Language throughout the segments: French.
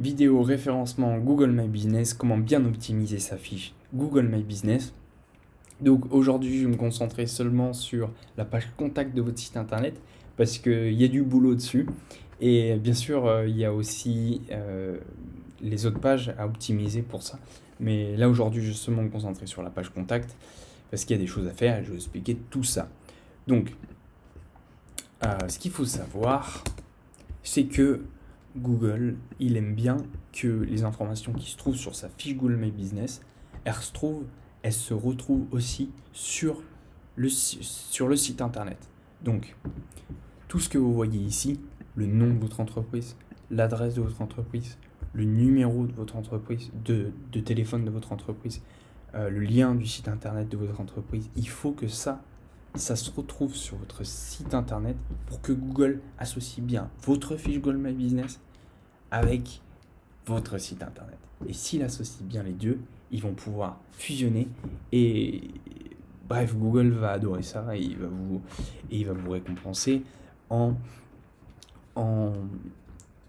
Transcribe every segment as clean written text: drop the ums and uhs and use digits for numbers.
Vidéo référencement Google My Business, comment bien optimiser sa fiche Google My Business. Donc aujourd'hui, je vais me concentrer seulement sur la page contact de votre site internet parce qu'il y a du boulot dessus. Et bien sûr, il y a aussi les autres pages à optimiser pour ça. Mais là aujourd'hui, je vais seulement me concentrer sur la page contact parce qu'il y a des choses à faire et je vais vous expliquer tout ça. Donc, ce qu'il faut savoir, c'est que Google, il aime bien que les informations qui se trouvent sur sa fiche Google My Business, elles se retrouvent aussi sur le site internet. Donc, tout ce que vous voyez ici, le nom de votre entreprise, l'adresse de votre entreprise, le numéro de votre entreprise, de téléphone de votre entreprise, le lien du site internet de votre entreprise, il faut que ça se retrouve sur votre site internet pour que Google associe bien votre fiche Google My Business avec votre site internet. Et s'il associe bien les deux, ils vont pouvoir fusionner et bref, Google va adorer ça et il va vous récompenser en, en,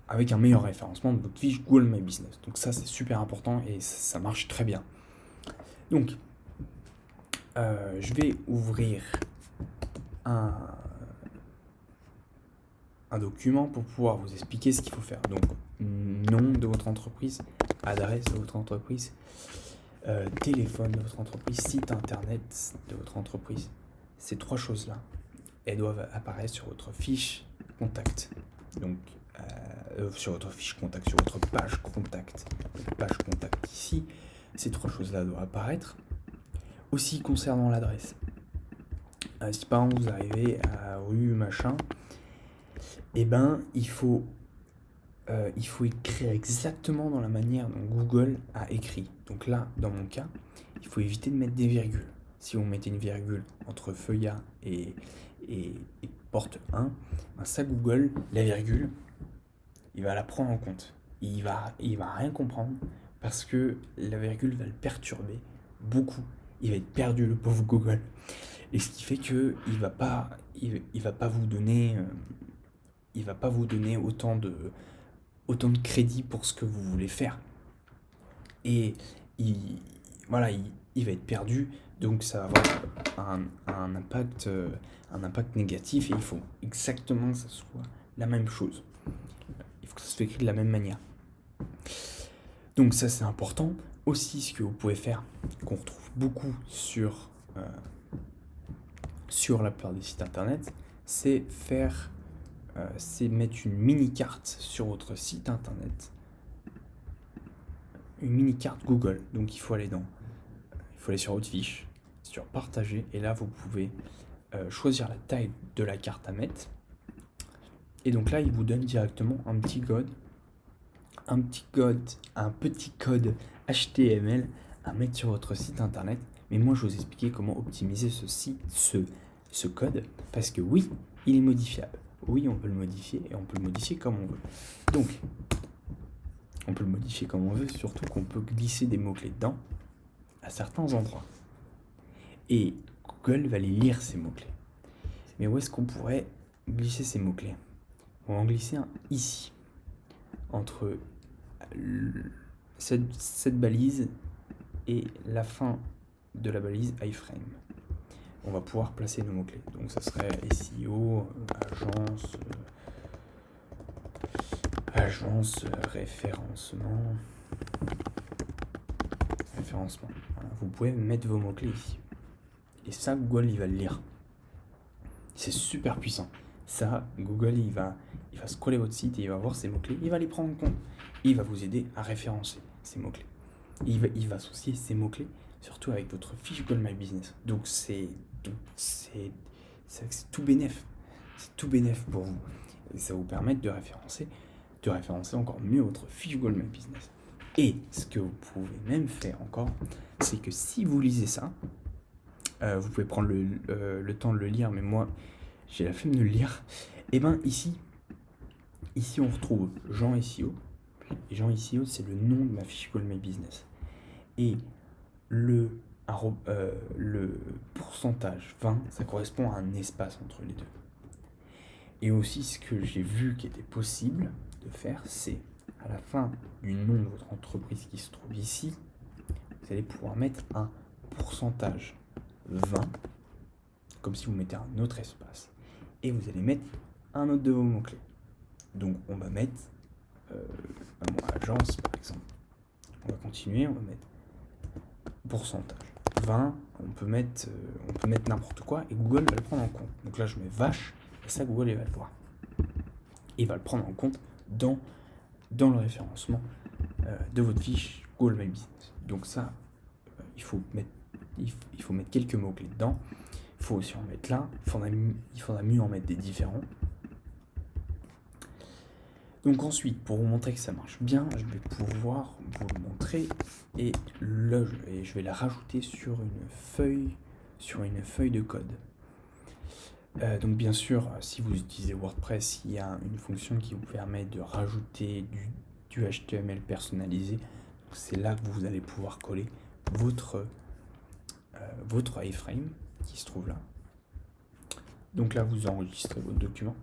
avec un meilleur référencement de votre fiche Google My Business. Donc ça, c'est super important et ça marche très bien. Donc, je vais ouvrir un document pour pouvoir vous expliquer ce qu'il faut faire. Donc, nom de votre entreprise, adresse de votre entreprise, téléphone de votre entreprise, site internet de votre entreprise. Ces trois choses-là, elles doivent apparaître sur votre fiche contact. Donc, sur votre fiche contact, sur votre page contact. Donc, page contact ici, ces trois choses-là doivent apparaître. Aussi concernant l'adresse. Si par exemple vous arrivez à rue machin, eh ben il faut écrire exactement dans la manière dont Google a écrit. Donc là, dans mon cas, il faut éviter de mettre des virgules. Si vous mettez une virgule entre feuillat et porte 1, ben ça Google, la virgule, il va la prendre en compte. Il va rien comprendre parce que la virgule va le perturber beaucoup. Il va être perdu, le pauvre Google. Et ce qui fait que il va pas vous donner autant de crédit pour ce que vous voulez faire. Et il va être perdu, donc ça va avoir un impact négatif et il faut exactement que ça soit la même chose. Il faut que ça soit écrit de la même manière. Donc ça c'est important. Aussi ce que vous pouvez faire, qu'on retrouve beaucoup sur la plupart des sites internet, c'est mettre une mini carte sur votre site internet, une mini carte Google. Donc il faut aller sur votre fiche, sur partager, et là vous pouvez choisir la taille de la carte à mettre. Et donc là il vous donne directement un petit code HTML à mettre sur votre site internet. Mais moi je vais vous expliquer comment optimiser ce code, parce que oui, il est modifiable. Oui, on peut le modifier et on peut le modifier comme on veut. Donc, on peut le modifier comme on veut, surtout qu'on peut glisser des mots-clés dedans à certains endroits. Et Google va les lire, ces mots-clés. Mais où est-ce qu'on pourrait glisser ces mots-clés ? On va en glisser un ici, entre cette balise et la fin de la balise iframe. On va pouvoir placer nos mots-clés. Donc ça serait SEO, agence, référencement. Voilà. Vous pouvez mettre vos mots-clés ici. Et ça, Google, il va le lire. C'est super puissant. Ça, Google, il va scroller votre site et il va voir ces mots-clés. Il va les prendre en compte. Il va vous aider à référencer ces mots-clés. Il va associer ces mots-clés, surtout avec votre fiche Google My Business. Donc c'est tout bénef. C'est tout bénef pour vous. Et ça vous permet de référencer encore mieux votre fiche Google My Business. Et ce que vous pouvez même faire encore, c'est que si vous lisez ça, vous pouvez prendre le temps de le lire, mais moi j'ai la flemme de le lire. Et ben ici on retrouve Jean SEO. Et Jean SEO, c'est le nom de ma fiche Google My Business. Et le pourcentage 20, ça correspond à un espace entre les deux. Et aussi, ce que j'ai vu qui était possible de faire, c'est à la fin du nom de votre entreprise qui se trouve ici, vous allez pouvoir mettre un pourcentage 20, comme si vous mettez un autre espace, et vous allez mettre un autre de vos mots-clés. Donc on va mettre agence par exemple. On va continuer, on va mettre pourcentage 20, on peut mettre n'importe quoi et Google va le prendre en compte. Donc là je mets vache et ça Google il va le voir. Il va le prendre en compte dans le référencement de votre fiche Google My Business. Donc ça, il faut mettre quelques mots-clés dedans. Il faut aussi en mettre là. Il faudra mieux en mettre des différents. Donc ensuite, pour vous montrer que ça marche bien, je vais pouvoir vous le montrer et je vais la rajouter sur une feuille de code. Donc bien sûr, si vous utilisez WordPress, il y a une fonction qui vous permet de rajouter du HTML personnalisé. C'est là que vous allez pouvoir coller votre iframe qui se trouve là. Donc là, vous enregistrez votre document.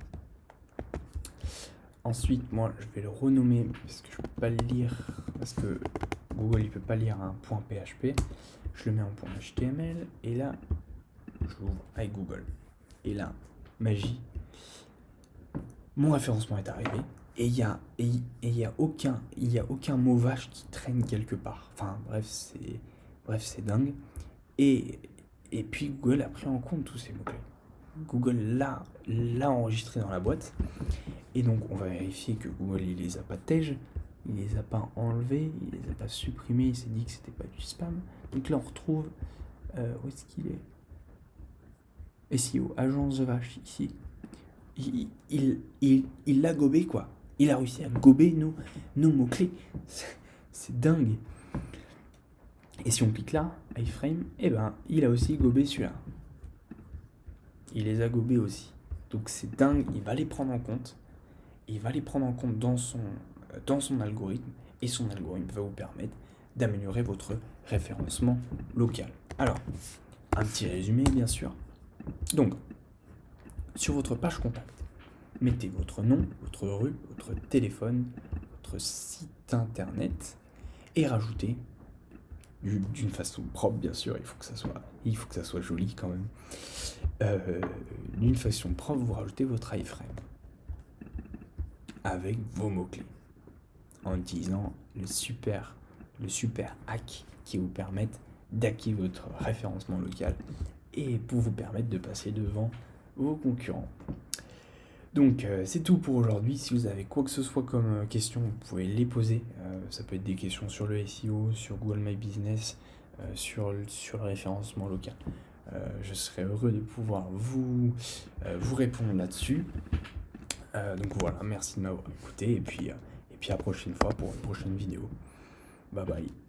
Ensuite, moi, je vais le renommer parce que je peux pas le lire, parce que Google il peut pas lire un .php. Je le mets en .html et là, je l'ouvre avec Google. Et là, magie, mon référencement est arrivé et il y a aucun mot vache qui traîne quelque part. Enfin bref, c'est dingue. Et puis Google a pris en compte tous ces mots-clés. Google l'a enregistré dans la boîte. Et donc on va vérifier que Google il les a pas tège, il les a pas enlevés, il les a pas supprimés, il s'est dit que c'était pas du spam. Donc là on retrouve où est-ce qu'il est SEO, agence de vache, ici. Il l'a gobé, quoi. Il a réussi à gober nos mots-clés. C'est dingue. Et si on clique là, iframe, il a aussi gobé celui-là. Il les a gobés aussi. Donc c'est dingue, il va les prendre en compte. Il va les prendre en compte dans son algorithme. Et son algorithme va vous permettre d'améliorer votre référencement local. Alors, un petit résumé, bien sûr. Donc, sur votre page contact, mettez votre nom, votre rue, votre téléphone, votre site internet et rajoutez d'une façon propre, bien sûr, il faut que ça soit joli quand même. D'une façon propre, vous rajoutez votre iframe avec vos mots-clés en utilisant le super hack qui vous permettent d'hacker votre référencement local et pour vous permettre de passer devant vos concurrents. Donc c'est tout pour aujourd'hui. Si vous avez quoi que ce soit comme question, vous pouvez les poser. Ça peut être des questions sur le SEO, sur Google My Business, sur le référencement local. Je serai heureux de pouvoir vous répondre là-dessus. Donc voilà, merci de m'avoir écouté et puis à la prochaine fois pour une prochaine vidéo. Bye bye.